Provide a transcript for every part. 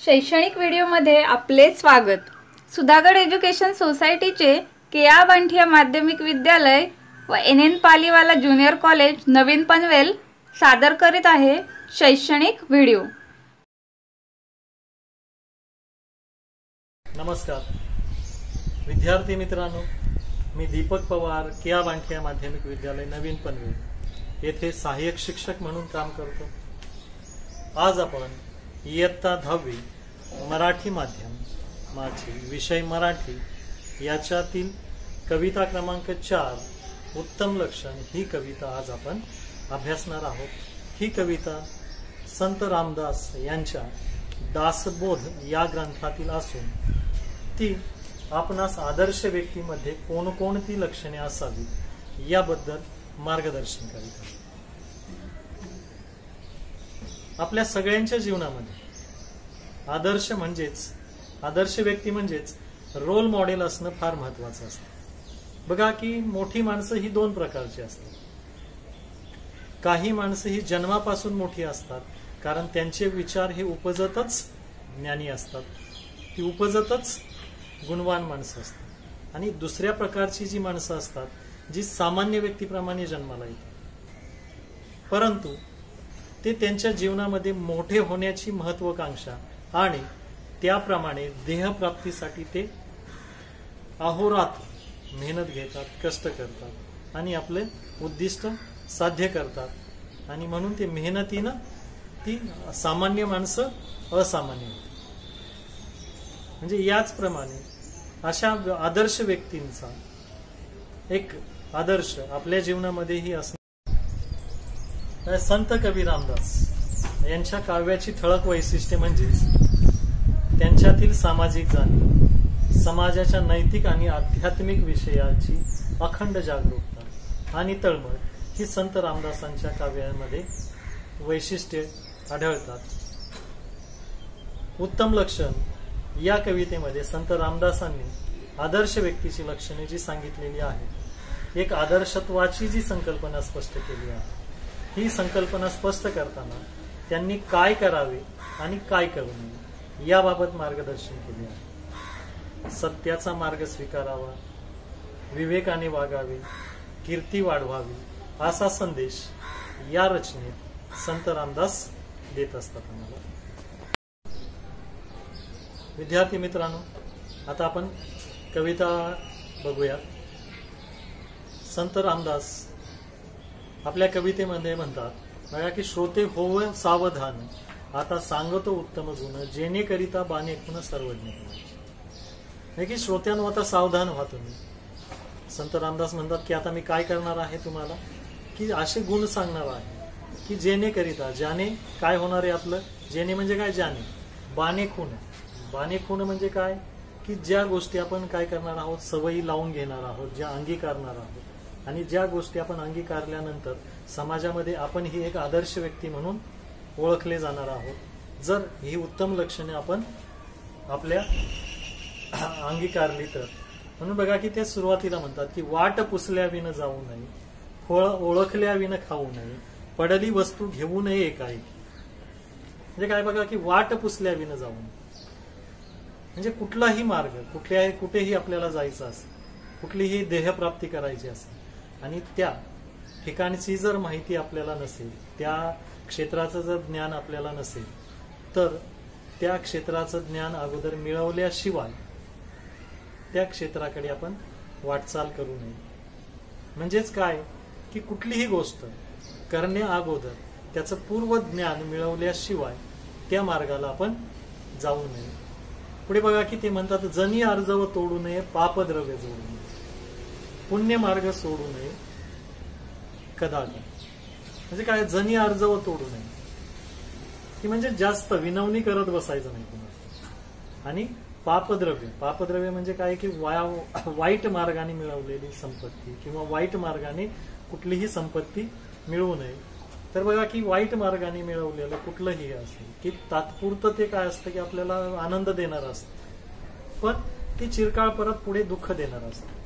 शैक्षणिक व्हिडिओमध्ये आपले स्वागत। सुधागड एज्युकेशन सोसायटीचे केआ बांठिया माध्यमिक विद्यालय व एन पालीवाला ज्युनियर कॉलेज नवीन पनवेल सादर करीत आहे शैक्षणिक व्हिडिओ। नमस्कार विद्यार्थी मित्रांनो, मी दीपक पवार केआ बांठिया माध्यमिक विद्यालय नवीन पनवेल येथे सहाय्यक शिक्षक म्हणून काम करतो। आज आपण इयत्ता 10वी मराठी माध्यम माझी विषय मराठी याच्यातील कविता क्रमांक 4 उत्तम लक्षण ही कविता आज आपण अभ्यासणार आहोत। ही कविता संत रामदास यांच्या दासबोध या ग्रंथातील असून ती आपणास आदर्श व्यक्तीमध्ये कोणकोणती लक्षणे असावीत याबद्दल मार्गदर्शन करीत आहे। आपल्या सगळ्यांच्या जीवनामध्ये आदर्श व्यक्ती म्हणजेच रोल मॉडेल असणं फार महत्वाचं असतं। बघा की मोठी माणसं ही दोन प्रकारची असतात। काही माणसं ही जन्मापासून मोठी असतात कारण त्यांचे विचार हे उपजतच ज्ञानी असतात, ती उपजतच गुणवान माणसं असतात। आणि दुसऱ्या प्रकारची जी माणसं असतात जी सामान्य व्यक्तीप्रमाणे जन्माला येतात, परंतु ते त्यांच्या जीवनामध्ये मोठे होण्याची महत्वाकांक्षा आणि त्याप्रमाणे देहप्राप्तीसाठी ते अहोरात्र मेहनत घेतात, कष्ट करतात आणि आपले उद्दिष्ट साध्य करतात। आणि म्हणून ते मेहनतीनं ती सामान्य माणसं असामान्य होतात। म्हणजे याचप्रमाणे अशा आदर्श व्यक्तींचा एक आदर्श आपल्या जीवनामध्येही असणार। संत कवी रामदास यांच्या काव्याची ठळक वैशिष्ट्ये म्हणजेच त्यांच्यातील सामाजिक जाणीव, समाजाच्या नैतिक आणि आध्यात्मिक विषयाची अखंड जागरूकता आणि तळमळ ही संत रामदासांच्या काव्यामध्ये वैशिष्ट्ये आढळतात। उत्तम लक्षण या कवितेमध्ये संत रामदासांनी आदर्श व्यक्तीची लक्षणे जी सांगितलेली आहे, एक आदर्शत्वाची जी संकल्पना स्पष्ट केली आहे, ही संकल्पना स्पष्ट करताना त्यांनी काय करावे आणि काय करू नये याबाबत मार्गदर्शन केले आहे। सत्याचा मार्ग स्वीकारावा, विवेकाने वागावे, कीर्ती वाढवावी असा संदेश या रचनेत संत रामदास देत असतात आम्हाला। विद्यार्थी मित्रांनो, आता आपण कविता बघूया। संत रामदास आपल्या कवितेमध्ये म्हणतात बघा की श्रोते होव सावधान, आता सांगतो उत्तम गुण, जेणेकरिता बाणे खुण सर्वज्ञ होण्याची। की श्रोत्यांनो आता सावधान व्हा तुम्ही। संत रामदास म्हणतात की आता मी काय करणार आहे तुम्हाला, की असे गुण सांगणार आहे की जेणेकरिता, ज्याने काय होणार आहे आपलं, जेणे म्हणजे काय, ज्याने, बाणे खुण, बाणे खुण म्हणजे काय की ज्या गोष्टी आपण काय करणार आहोत, सवयी लावून घेणार आहोत, ज्या अंगीकारणार आहोत आणि ज्या गोष्टी आपण अंगीकारल्यानंतर समाजामध्ये आपण ही एक आदर्श व्यक्ती म्हणून ओळखले जाणार आहोत। जर ही उत्तम लक्षणे आपण आपल्या अंगीकारली तर, म्हणून बघा की ते सुरुवातीला म्हणतात की वाट पुसल्याविन जाऊ नये, फळ ओळखल्याविन खाऊ नये, पडली वस्तू घेऊ नये एकाएकी। म्हणजे काय बघा की वाट पुसल्याविन जाऊ नये म्हणजे कुठलाही मार्ग, कुठेही आपल्याला जायचं असेल, कुठलीही देहप्राप्ती करायची असेल आणि त्या ठिकाणची जर माहिती आपल्याला नसेल, त्या क्षेत्राचं जर ज्ञान आपल्याला नसेल, तर त्या क्षेत्राचं ज्ञान अगोदर मिळवल्याशिवाय त्या क्षेत्राकडे आपण वाटचाल करू नये। म्हणजेच काय की कुठलीही गोष्ट करण्या अगोदर त्याचं पूर्व ज्ञान मिळवल्याशिवाय त्या मार्गाला आपण जाऊ नये। पुढे बघा की ते म्हणतात जनी अर्जव तोडू नये, पापद्रव्य जोडू नये, पुण्य मार्ग सोडू नये कदाचित। म्हणजे काय, जनी अर्जव तोडू नये की म्हणजे जास्त विनवणी करत बसायचं नाही कुणाला। आणि पापद्रव्य म्हणजे काय की वाईट मार्गाने मिळवलेली संपत्ती किंवा वाईट मार्गाने कुठलीही संपत्ती मिळवू नये। तर बघा की वाईट मार्गाने मिळवलेलं कुठलंही असेल की तात्पुरतं ते काय असतं की आपल्याला आनंद देणार असतं, पण ती चिरकाळ परत पुढे दुःख देणार असतं।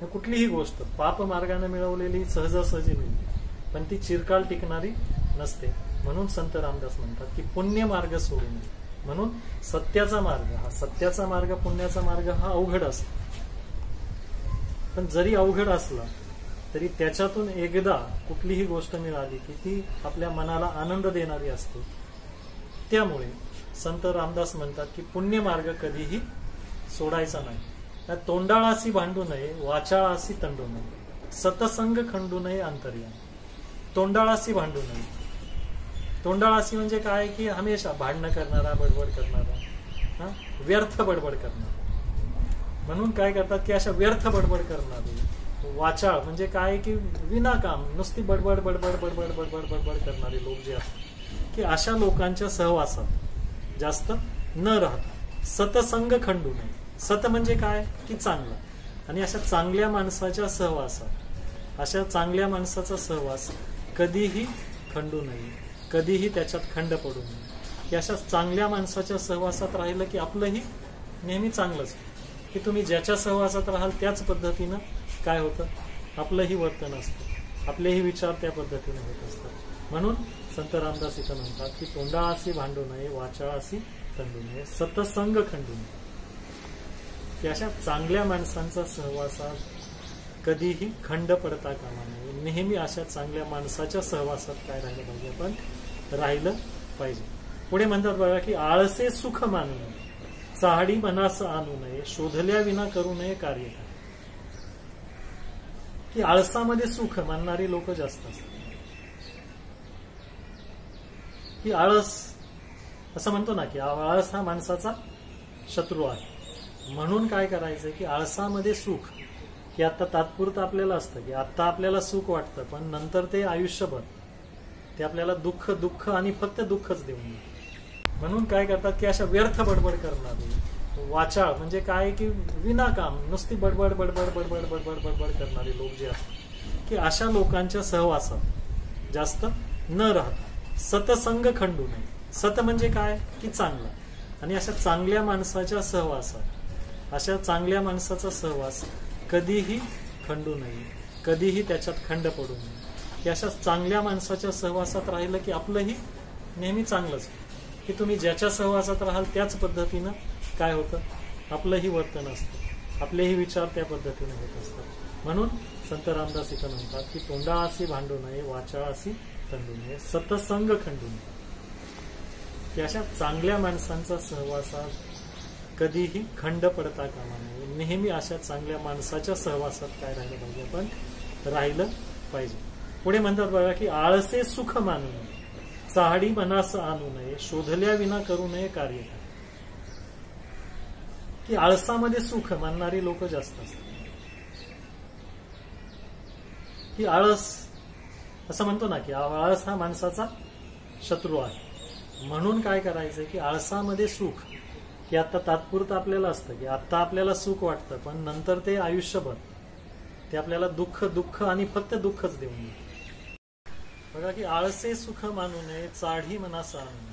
कुठलीही गोष्ट पाप मार्गाने मिळवलेली सहजासहजी मिळते, पण ती चिरकाळ टिकणारी नसते। म्हणून संत रामदास म्हणतात की पुण्य मार्ग सोडू नये, म्हणून सत्याचा मार्ग पुण्याचा मार्ग हा अवघड असतो. पण जरी अवघड असला तरी त्याच्यातून एकदा कुठलीही गोष्ट मिळाली की ती आपल्या मनाला आनंद देणारी असते. त्यामुळे संत रामदास म्हणतात की पुण्य मार्ग कधीही सोडायचा नाही. तोंडाळासी भांडू नये, वाचाळासी तंडू नये, सतसंग खंडू नये अंतर्यामी. तोंडाळासी भांडू नये. तोंडाळासी म्हणजे काय की हमेशा भांडणं करणारा, बडबड करणारा, व्यर्थ बडबड करणारा. म्हणून काय करतात की अशा व्यर्थ बडबड करणारे. वाचाळ म्हणजे काय की विनाकाम नुसती बडबड बडबड बडबड बडबड बडबड करणारे लोक जे असतात की अशा लोकांच्या सहवासात जास्त न राहता सतसंग खंडू नये. सत म्हणजे काय की चांगला. आणि अशा चांगल्या माणसाच्या सहवासात, अशा चांगल्या माणसाचा सहवास कधीही खंडू नये, कधीही त्याच्यात खंड पडू नये. की अशा चांगल्या माणसाच्या सहवासात राहिलं की आपलंही नेहमी चांगलंच. की तुम्ही ज्याच्या सहवासात राहाल त्याच पद्धतीनं काय होतं, आपलंही वर्तन असतं, आपलेही विचार त्या पद्धतीने होत असतात. म्हणून संत रामदास इथं म्हणतात की तोंडाळासी भांडू नये, वाचाळासी तंडू नये, सतसंग खंडू नये. की अशा चांगल्या माणसांचा सहवासात कधीही खंड पडता कामा नये. नेहमी अशा चांगल्या माणसाच्या सहवासात काय राहिलं पाहिजे, आपण राहिलं पाहिजे. पुढे म्हणतात बघा की आळसे सुख मानू नये, चाहडी मनास आणू नये, शोधल्या विना करू नये कार्य. की आळसामध्ये सुख मानणारी लोक जास्त असतात. की आळस असं म्हणतो ना की आळस हा माणसाचा शत्रू आहे. म्हणून काय करायचं की आळसामध्ये सुख की आता तात्पुरतं आपल्याला असतं की आता आपल्याला सुख वाटतं, पण नंतर ते आयुष्यभर ते आपल्याला दुःख दुःख आणि फक्त दुःखच देऊन येईल. म्हणून काय करतात की अशा व्यर्थ बडबड करणारे. वाचाळ म्हणजे काय की विनाकाम नुसती बडबड बडबड बडबड बडबड बडबड करणारे लोक जे असतात की अशा लोकांच्या सहवासात जास्त न राहता सतसंग खंडू नये. सत म्हणजे काय की चांगला. आणि अशा चांगल्या माणसाच्या सहवासात, अशा चांगल्या माणसाचा सहवास कधीही खंडू नये, कधीही त्याच्यात खंड पडू नये. की अशा चांगल्या माणसाच्या सहवासात राहिलं की आपलंही नेहमी चांगलंच. की तुम्ही ज्याच्या सहवासात राहाल त्याच पद्धतीनं काय होतं, आपलंही वर्तन असतं, आपलेही विचार त्या पद्धतीने होत असतात. म्हणून संत रामदास इथं म्हणतात की तोंडाळासी भांडू नये, वाचाळासी तंडू नये, सतसंग खंडू नये. की अशा चांगल्या माणसांचा सहवासात कधीही खंड पडता कामा नये. नेहमी अशा चांगल्या माणसाच्या सहवासात काय राहिलं पाहिजे, आपण राहिलं पाहिजे. पुढे म्हणतात बघा की आळसे सुख मानू नये, चाहडी मनास आणू नये, शोधल्या विना करू नये कार्य. की आळसामध्ये सुख मानणारी लोक जास्त असतात. की आळस असं म्हणतो ना की आळस हा माणसाचा शत्रू आहे. म्हणून काय करायचं की आळसामध्ये सुख की आता तात्पुरतं आपल्याला असतं की आता आपल्याला सुख वाटतं, पण नंतर ते आयुष्यभर ते आपल्याला दुःख दुःख आणि फक्त दुःखच देऊन येईल. बघा की आळसे सुख मानू नये, चाढी मनास आणू नये.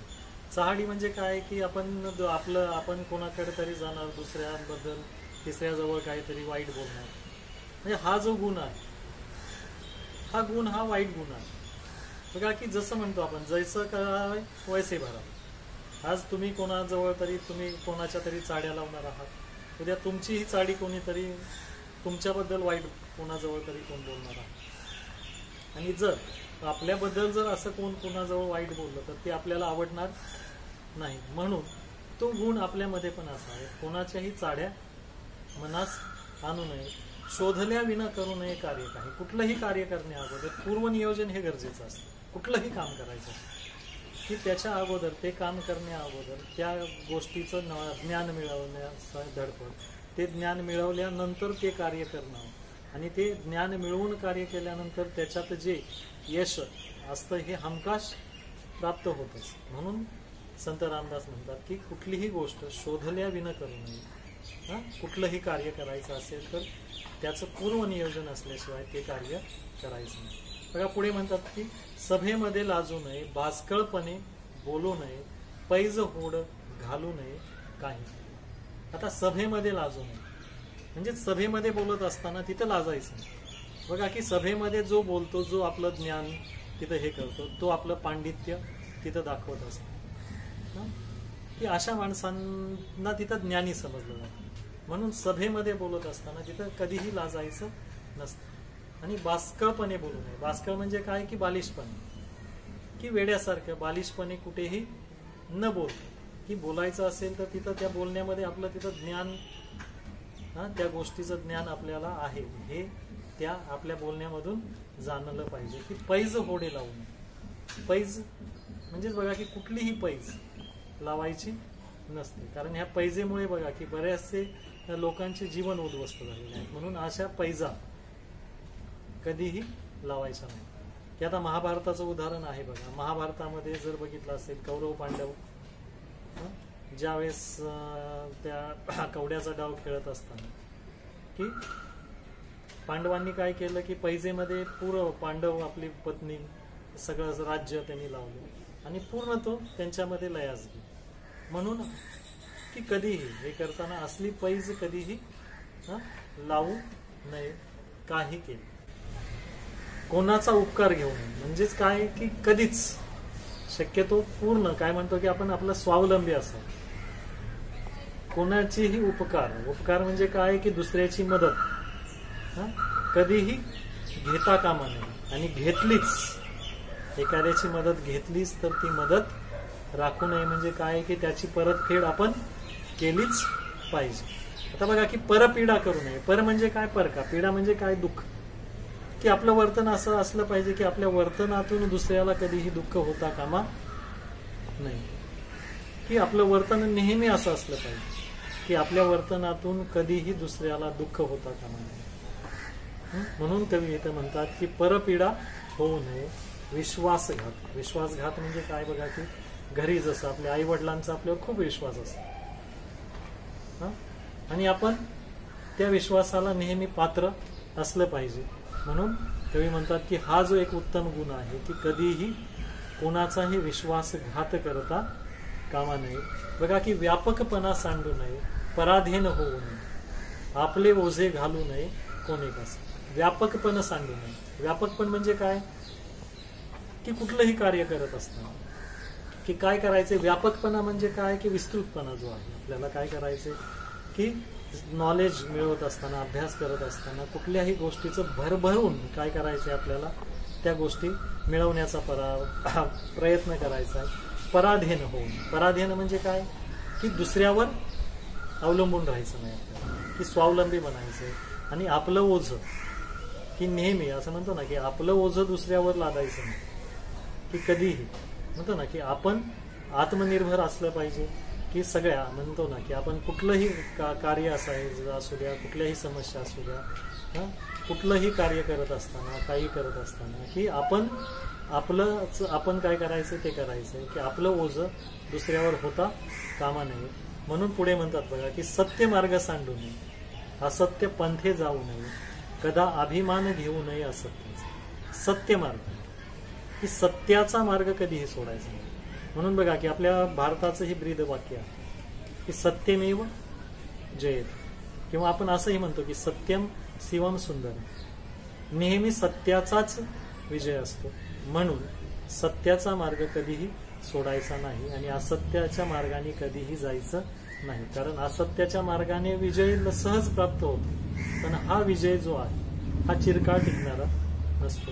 चाहडी म्हणजे काय की आपण कोणाकडे तरी जाणार, दुसऱ्याबद्दल तिसऱ्याजवळ काहीतरी वाईट बोलणार. म्हणजे हा जो गुण आहे, हा गुण हा वाईट गुण आहे. बघा की जसं म्हणतो आपण जैसं करावे वैसे भरा. आज तुम्ही कोणाजवळ तरी तुम्ही कोणाच्या तरी चाड्या लावणार आहात, उद्या तुमची ही चाडी कोणीतरी तुमच्याबद्दल वाईट कोणाजवळ तरी कोण बोलणार आहात. आणि जर आपल्याबद्दल जर असं कोण कोणाजवळ वाईट बोललं तर ते आपल्याला आवडणार नाही. म्हणून तो गुण आपल्यामध्ये पण असा आहे, कोणाच्याही चाड्या मनास आणू नये, शोधल्या विना करू नये कार्य. काही कुठलंही कार्य करण्या अगोदर पूर्वनियोजन हे गरजेचं असतं. कुठलंही काम करायचं की त्याच्या अगोदर, ते काम करण्या अगोदर त्या गोष्टीचं ज्ञान मिळवण्याचा धडपड, ते ज्ञान मिळवल्यानंतर ते कार्य करणं, आणि ते ज्ञान मिळवून कार्य केल्यानंतर त्याच्यात जे यश असतं हे हमखास प्राप्त होतच. म्हणून संत रामदास म्हणतात की कुठलीही गोष्ट शोधल्या विना करू नये. कुठलंही कार्य करायचं असेल तर त्याचं पूर्वनियोजन असल्याशिवाय ते कार्य करायचं नाही. बघा पुढे म्हणतात की सभेमध्ये लाजू नये, बाजकळपणे बोलू नये, पैज होड घालू नये काही. आता सभेमध्ये लाजू नये म्हणजे सभेमध्ये बोलत असताना तिथं लाजायचं नाही. बघा की सभेमध्ये जो बोलतो, जो आपलं ज्ञान तिथं हे करतो, तो आपलं पांडित्य तिथं दाखवत असतो. की अशा माणसांना तिथं ज्ञानी समजलं जातं. म्हणून सभेमध्ये बोलत असताना तिथं कधीही लाजायचं नसतं आणि बास्कळपणे बोलू नये. बास्कळ म्हणजे काय की बालिशपणे, की वेड्यासारखं बालिशपणे कुठेही न बोलतो. की बोलायचं असेल तर तिथं त्या बोलण्यामध्ये आपलं तिथं ज्ञान, त्या गोष्टीचं ज्ञान आपल्याला आहे हे त्या आपल्या बोलण्यामधून जाणलं पाहिजे. की पैज होडे लावू नये. पैज म्हणजेच बघा की कुठलीही पैज लावायची नसते, कारण ह्या पैजेमुळे बघा की बऱ्याचसे लोकांचे जीवन उद्ध्वस्त झालेले आहेत. म्हणून अशा पैजा कधीही लावायचा नाही. की आता महाभारताचं उदाहरण आहे बघा. महाभारतामध्ये जर बघितलं असेल कौरव पांडव ज्यावेळेस त्या कवड्याचा डाव खेळत असताना की पांडवांनी काय केलं की पैजेमध्ये पूर्ण पांडव आपली पत्नी सगळं राज्य त्यांनी लावलं आणि पूर्ण तो त्यांच्यामध्ये लयास गेला. म्हणून की कधीही हे करताना असली पैज कधीही लावू नये. काही केलं कोणाचा उपकार घेऊ नये. म्हणजेच काय की कधीच शक्यतो पूर्ण काय म्हणतो की आपण आपलं स्वावलंबी असावं. कोणाचीही उपकार म्हणजे काय की दुसऱ्याची मदत कधीही घेता कामा नये. आणि घेतलीच एखाद्याची मदत घेतलीच तर ती मदत राखू नये. म्हणजे काय की त्याची परतफेड आपण केलीच पाहिजे. आता बघा की परपीडा करू नये. पर म्हणजे काय पर का, पीडा म्हणजे काय दुःख. की आपलं वर्तन असं असलं पाहिजे की आपल्या वर्तनातून दुसऱ्याला कधीही दुःख होता कामा नाही. की आपलं वर्तन नेहमी असं असलं पाहिजे की आपल्या वर्तनातून कधीही दुसऱ्याला दुःख होता कामा नये. म्हणून कवी इथं म्हणतात की परपीडा होऊ नये. विश्वासघात. विश्वासघात म्हणजे काय बघा की घरी जसं आपल्या आई वडिलांचा आपल्यावर खूप विश्वास असतो आणि आपण त्या विश्वासाला नेहमी पात्र असलं पाहिजे. म्हणून कवी म्हणतात की हा जो एक उत्तम गुण आहे की कधीही कोणाचाही विश्वासघात करता कामा नये. बघा की व्यापकपणा सांडू नये. पराधीन होऊ नये. आपले ओझे घालू नये कोणी कसं. व्यापकपण सांडू नये. व्यापकपण म्हणजे काय की कुठलंही कार्य करत असताना की काय करायचे. व्यापकपणा म्हणजे काय की विस्तृतपणा जो आहे. आपल्याला काय करायचे की नॉलेज मिळवत असताना, अभ्यास करत असताना कुठल्याही गोष्टीचं भरभरून काय करायचे आपल्याला त्या गोष्टी मिळवण्याचा प्रयत्न करायचा आहे. पराधीन होऊन. पराधीन म्हणजे काय की दुसऱ्यावर अवलंबून राहायचं नाही आपल्याला. की स्वावलंबी बनायचं आणि आपलं ओझं की नेहमी असं म्हणतो ना की आपलं ओझं दुसऱ्यावर लादायचं नाही. की कधीही म्हणतो ना की आपण आत्मनिर्भर असलं पाहिजे. की सगळ्या म्हणतो ना की आपण कुठलंही कार्य असू द्या, कुठल्याही समस्या असू द्या, कुठलंही कार्य करत असताना, काही करत असताना की आपण काय करायचं ते करायचं की आपलं ओझं दुसऱ्यावर होता कामा नये. म्हणून पुढे म्हणतात बघा की सत्य मार्ग सांडू नये. असत्य पंथे जाऊ नये. कदा अभिमान घेऊ नये असत्याचा. सत्य मार्ग की सत्याचा मार्ग कधीही सोडायचा नाही. म्हणून बघा की आपल्या भारताचं हे ब्रीद वाक्य आहे की सत्यमेव जयेत. किंवा आपण असंही म्हणतो की सत्यम शिवम सुंदरम. नेहमी सत्याचाच विजय असतो. म्हणून सत्याचा मार्ग कधीही सोडायचा नाही आणि असत्याच्या मार्गाने कधीही जायचं नाही. कारण असत्याच्या मार्गाने विजय सहज प्राप्त होतो, पण हा विजय जो आहे हा चिरकाळ टिकणारा नसतो.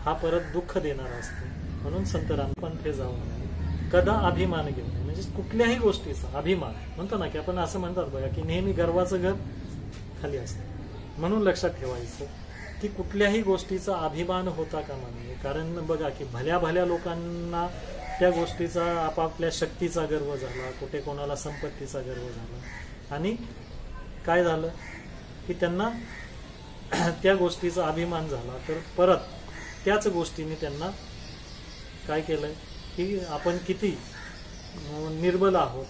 हा परत दुःख देणारा असतो. म्हणून संत रामपंथे जाऊ नये. कदा अभिमान घेऊ नये. म्हणजे कुठल्याही गोष्टीचा अभिमान म्हणतो ना की आपण असं म्हणतात बघा की नेहमी गर्वाचं घर खाली असतं. म्हणून लक्षात ठेवायचं की कुठल्याही गोष्टीचा अभिमान होता कामा नये. कारण बघा की भल्या भल्या लोकांना त्या गोष्टीचा आपापल्या शक्तीचा गर्व झाला, कुठे कोणाला संपत्तीचा गर्व झाला आणि काय झालं की त्यांना त्या गोष्टीचा अभिमान झाला. तर परत त्याच गोष्टीने त्यांना काय केलंय की आपण किती निर्बल आहोत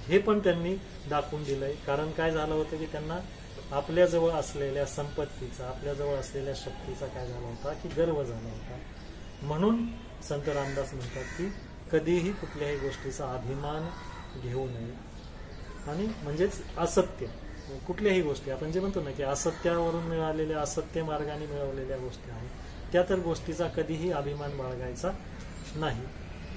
हे पण त्यांनी दाखवून दिलंय. कारण काय झालं होतं की त्यांना आपल्याजवळ असलेल्या संपत्तीचा, आपल्याजवळ असलेल्या शक्तीचा काय झाला होता की गर्व झाला होता. म्हणून संत रामदास म्हणतात की कधीही कुठल्याही गोष्टीचा अभिमान घेऊ नये. आणि म्हणजेच असत्य कुठल्याही गोष्टी आपण जे म्हणतो ना की असत्यावरून मिळालेल्या, असत्य मार्गाने मिळवलेल्या गोष्टी आहेत त्या तर गोष्टीचा कधीही अभिमान बाळगायचा नाही.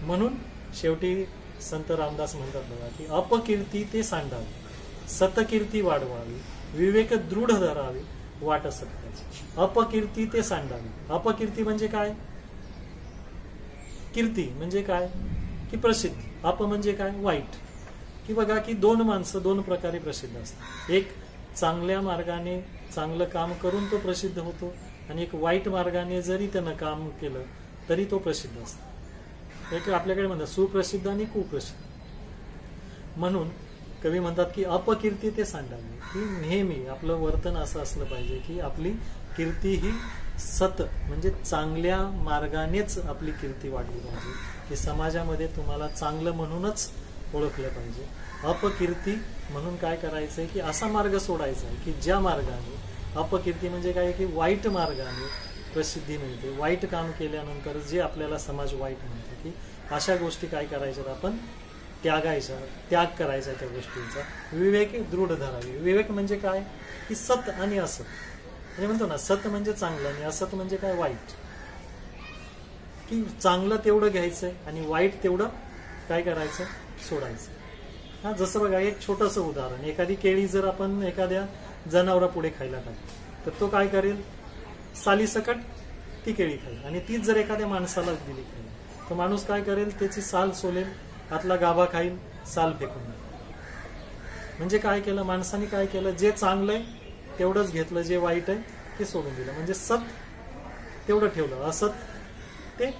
म्हणून शेवटी संत रामदास म्हणतात बघा की अपकीर्ती ते सांडावी, सतकीर्ती वाढवावी, विवेक दृढ धरावी, वाट सत्याची. अपकीर्ती ते सांडावी. अपकीर्ती म्हणजे काय? कीर्ती म्हणजे काय की प्रसिद्धी. अप म्हणजे काय? वाईट. की बघा की दोन माणसं दोन प्रकारे प्रसिद्ध असतात. एक चांगल्या मार्गाने चांगलं काम करून तो प्रसिद्ध होतो आणि एक वाईट मार्गाने जरी त्यानं काम केलं तरी तो प्रसिद्ध असतो. एक आपल्याकडे म्हणतात सुप्रसिद्ध आणि कुप्रसिद्ध. म्हणून कवी म्हणतात की अपकीर्ती ते सांडावी, की नेहमी आपलं वर्तन असं असलं पाहिजे की आपली कीर्ती ही सत म्हणजे चांगल्या मार्गानेच आपली कीर्ती वाढली पाहिजे, की समाजामध्ये तुम्हाला चांगलं म्हणूनच ओळखलं पाहिजे. अपकीर्ती म्हणून काय करायचंय की असा मार्ग सोडायचा आहे की ज्या मार्गाने, अपकीर्ती म्हणजे काय की वाईट मार्गाने प्रसिद्धी मिळते. वाईट काम केल्यानंतर जे आपल्याला समाज वाईट म्हणतो, की अशा गोष्टी काय करायच्या आपण त्यागायच्या, त्याग करायचा त्या गोष्टींचा. विवेक दृढ धरावी. विवेक म्हणजे काय की सत आणि असत. म्हणजे म्हणतो ना सत म्हणजे चांगलं आणि असत म्हणजे काय? वाईट. की चांगलं तेवढं घ्यायचंय आणि वाईट तेवढं काय करायचं? सोडायचं. हा, जसं बघा एक छोटंसं उदाहरण, एखादी केळी जर आपण एखाद्या जनावरा पुढे खायला टाकली तर तो काय करेल? सालीसकट ती केळी खाईल. आणि तीच जर एखाद्या माणसाला दिली खाईल तर माणूस काय करेल? त्याची साल सोलेल, आतला गाभा खाईल, साल फेकून देईल. म्हणजे काय केलं? माणसाने काय केलं? जे चांगलंय तेवढंच घेतलं, जे वाईट आहे ते सोडून दिलं. म्हणजे सत तेवढं ठेवलं, असत ते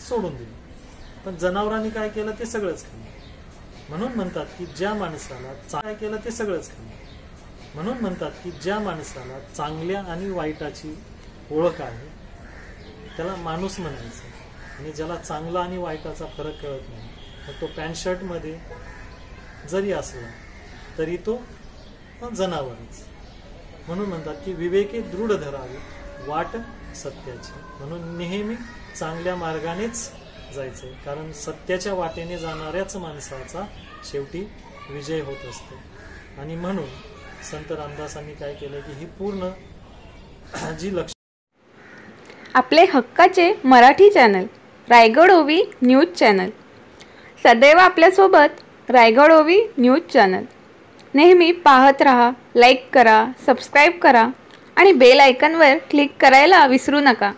सोडून दिलं. पण जनावरांनी काय केलं? ते सगळंच खाल्लं. म्हणून म्हणतात की ज्या माणसाला काय केलं ते सगळंच खाल्लं. म्हणून म्हणतात की ज्या माणसाला चांगल्या आणि वाईटाची ओळख आहे त्याला माणूस म्हणायचं, आणि ज्याला चांगला आणि वाईटाचा फरक कळत नाही तर तो पॅन्ट शर्ट मध्ये जरी असला तरी तो जनावरच. म्हणून म्हणतात की विवेके दृढ धरावी, वाट सत्याची. म्हणून नेहमी चांगल्या मार्गानेच जायचंय, कारण सत्याच्या वाटेने जाणाऱ्याच माणसाचा शेवटी विजय होत असतो. आणि म्हणून संत रामदासांनी काय केलं की ही पूर्ण जी लक्ष आपले हक्काचे मराठी चॅनल रायगड ओवी न्यूज चॅनल सदैव आपल्यासोबत. रायगड ओवी न्यूज चॅनल नेहमी पाहत रहा, लाईक करा, सबस्क्राईब करा आणि बेल आयकॉनवर क्लिक करायला विसरू नका.